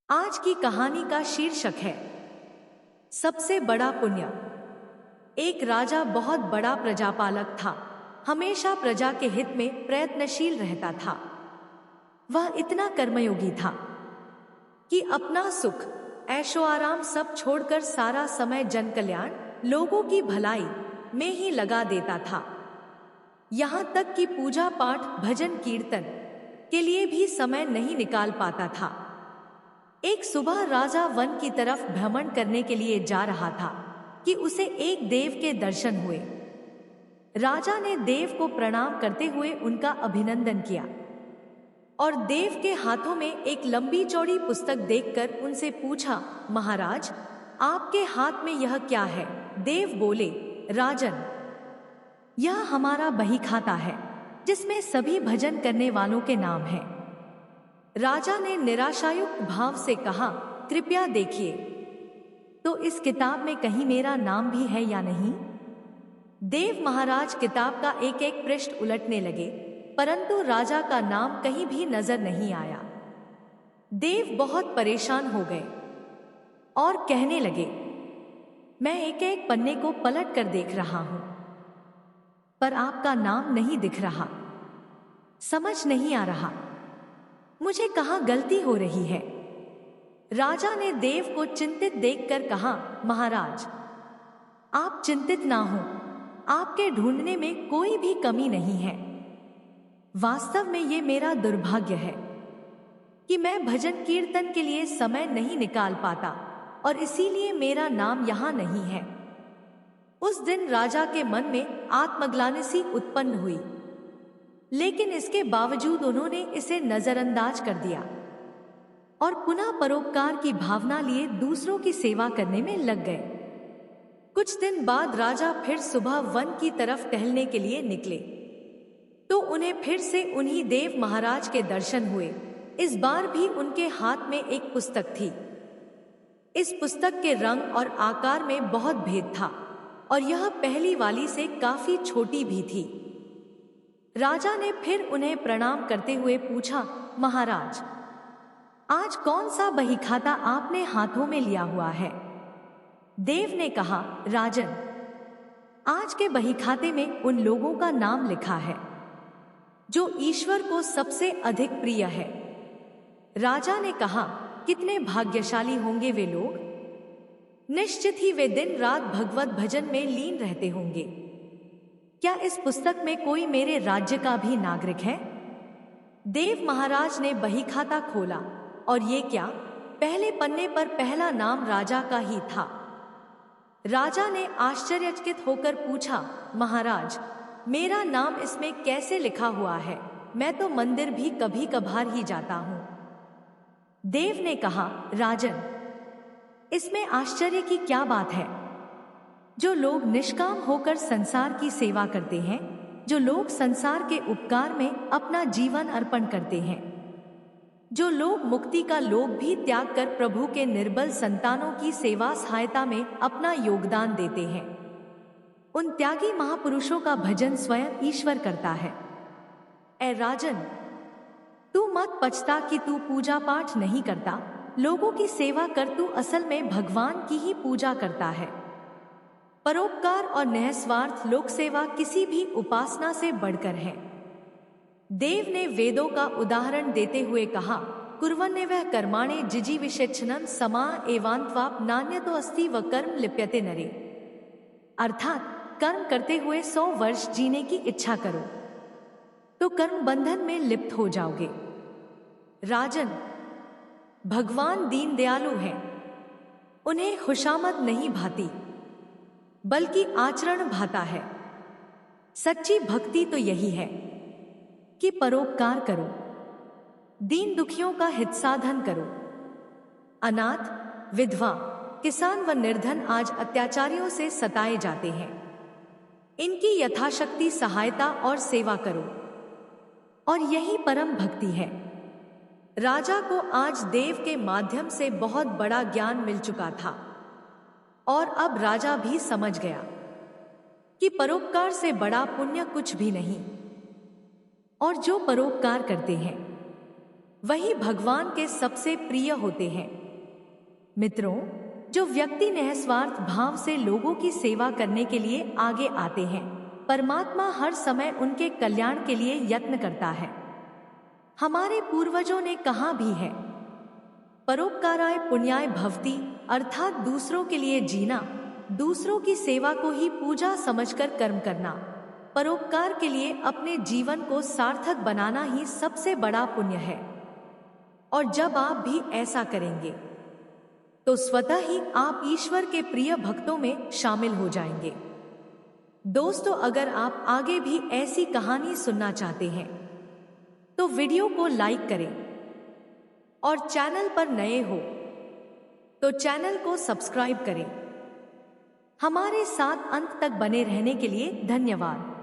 आज की कहानी का शीर्षक है सबसे बड़ा पुण्य। एक राजा बहुत बड़ा प्रजापालक था। हमेशा प्रजा के हित में प्रयत्नशील रहता था। वह इतना कर्मयोगी था कि अपना सुख, ऐशो आराम सब छोड़कर सारा समय जन कल्याण, लोगों की भलाई में ही लगा देता था। यहाँ तक कि पूजा पाठ, भजन कीर्तन के लिए भी समय नहीं निकाल पाता था। एक सुबह राजा वन की तरफ भ्रमण करने के लिए जा रहा था कि उसे एक देव के दर्शन हुए। राजा ने देव को प्रणाम करते हुए उनका अभिनंदन किया और देव के हाथों में एक लंबी चौड़ी पुस्तक देखकर उनसे पूछा, महाराज, आपके हाथ में यह क्या है? देव बोले, राजन, यह हमारा बही खाता है जिसमें सभी भजन करने वालों के नाम हैं। राजा ने निराशायुक्त भाव से कहा, कृपया देखिए तो इस किताब में कहीं मेरा नाम भी है या नहीं? देव महाराज किताब का एक एक पृष्ठ उलटने लगे, परंतु राजा का नाम कहीं भी नजर नहीं आया। देव बहुत परेशान हो गए और कहने लगे, मैं एक एक पन्ने को पलट कर देख रहा हूं, पर आपका नाम नहीं दिख रहा। समझ नहीं आ रहा मुझे कहाँ गलती हो रही है। राजा ने देव को चिंतित देखकर कहा, महाराज, आप चिंतित ना हो, आपके ढूंढने में कोई भी कमी नहीं है। वास्तव में ये मेरा दुर्भाग्य है कि मैं भजन कीर्तन के लिए समय नहीं निकाल पाता और इसीलिए मेरा नाम यहाँ नहीं है। उस दिन राजा के मन में आत्मग्लानि सी उत्पन्न हुई, लेकिन इसके बावजूद उन्होंने इसे नजरअंदाज कर दिया और पुनः परोपकार की भावना लिए दूसरों की सेवा करने में लग गए। कुछ दिन बाद राजा फिर सुबह वन की तरफ टहलने के लिए निकले तो उन्हें फिर से उन्हीं देव महाराज के दर्शन हुए। इस बार भी उनके हाथ में एक पुस्तक थी। इस पुस्तक के रंग और आकार में बहुत भेद था और यह पहली वाली से काफी छोटी भी थी। राजा ने फिर उन्हें प्रणाम करते हुए पूछा, महाराज, आज कौन सा बही खाता आपने हाथों में लिया हुआ है? देव ने कहा, राजन, आज के बही खाते में उन लोगों का नाम लिखा है जो ईश्वर को सबसे अधिक प्रिय है। राजा ने कहा, कितने भाग्यशाली होंगे वे लोग। निश्चित ही वे दिन रात भगवत भजन में लीन रहते होंगे। क्या इस पुस्तक में कोई मेरे राज्य का भी नागरिक है? देव महाराज ने बही खाता खोला और ये क्या, पहले पन्ने पर पहला नाम राजा का ही था। राजा ने आश्चर्यचकित होकर पूछा, महाराज, मेरा नाम इसमें कैसे लिखा हुआ है? मैं तो मंदिर भी कभी कभार ही जाता हूं। देव ने कहा, राजन, इसमें आश्चर्य की क्या बात है? जो लोग निष्काम होकर संसार की सेवा करते हैं, जो लोग संसार के उपकार में अपना जीवन अर्पण करते हैं, जो लोग मुक्ति का लोभ भी त्याग कर प्रभु के निर्बल संतानों की सेवा सहायता में अपना योगदान देते हैं, उन त्यागी महापुरुषों का भजन स्वयं ईश्वर करता है। ऐ राजन, तू मत पछता कि तू पूजा पाठ नहीं करता, लोगों की सेवा कर, तू असल में भगवान की ही पूजा करता है। परोपकार और निस्वार्थ लोक सेवा किसी भी उपासना से बढ़कर है। देव ने वेदों का उदाहरण देते हुए कहा, कुर्वन्नेवः कर्माणि जिजीविषेच्छनं समा एवान्त्वाप नान्यतो अस्ति व कर्म लिप्यते नरे। अर्थात कर्म करते हुए 100 वर्ष जीने की इच्छा करो तो कर्म बंधन में लिप्त हो जाओगे। राजन, भगवान दीन दयालु हैं, उन्हें खुशामद नहीं भाती बल्कि आचरण भाता है। सच्ची भक्ति तो यही है कि परोपकार करो, दीन दुखियों का हित साधन करो। अनाथ, विधवा, किसान व निर्धन आज अत्याचारियों से सताए जाते हैं, इनकी यथाशक्ति सहायता और सेवा करो, और यही परम भक्ति है। राजा को आज देव के माध्यम से बहुत बड़ा ज्ञान मिल चुका था और अब राजा भी समझ गया कि परोपकार से बड़ा पुण्य कुछ भी नहीं, और जो परोपकार करते हैं वही भगवान के सबसे प्रिय होते हैं। मित्रों, जो व्यक्ति निस्वार्थ भाव से लोगों की सेवा करने के लिए आगे आते हैं, परमात्मा हर समय उनके कल्याण के लिए यत्न करता है। हमारे पूर्वजों ने कहा भी है, परोपकाराय पुण्याय भवति, अर्थात दूसरों के लिए जीना, दूसरों की सेवा को ही पूजा समझकर कर्म करना, परोपकार के लिए अपने जीवन को सार्थक बनाना ही सबसे बड़ा पुण्य है। और जब आप भी ऐसा करेंगे तो स्वतः ही आप ईश्वर के प्रिय भक्तों में शामिल हो जाएंगे। दोस्तों, अगर आप आगे भी ऐसी कहानी सुनना चाहते हैं तो वीडियो को लाइक करें और चैनल पर नए हो तो चैनल को सब्सक्राइब करें। हमारे साथ अंत तक बने रहने के लिए धन्यवाद।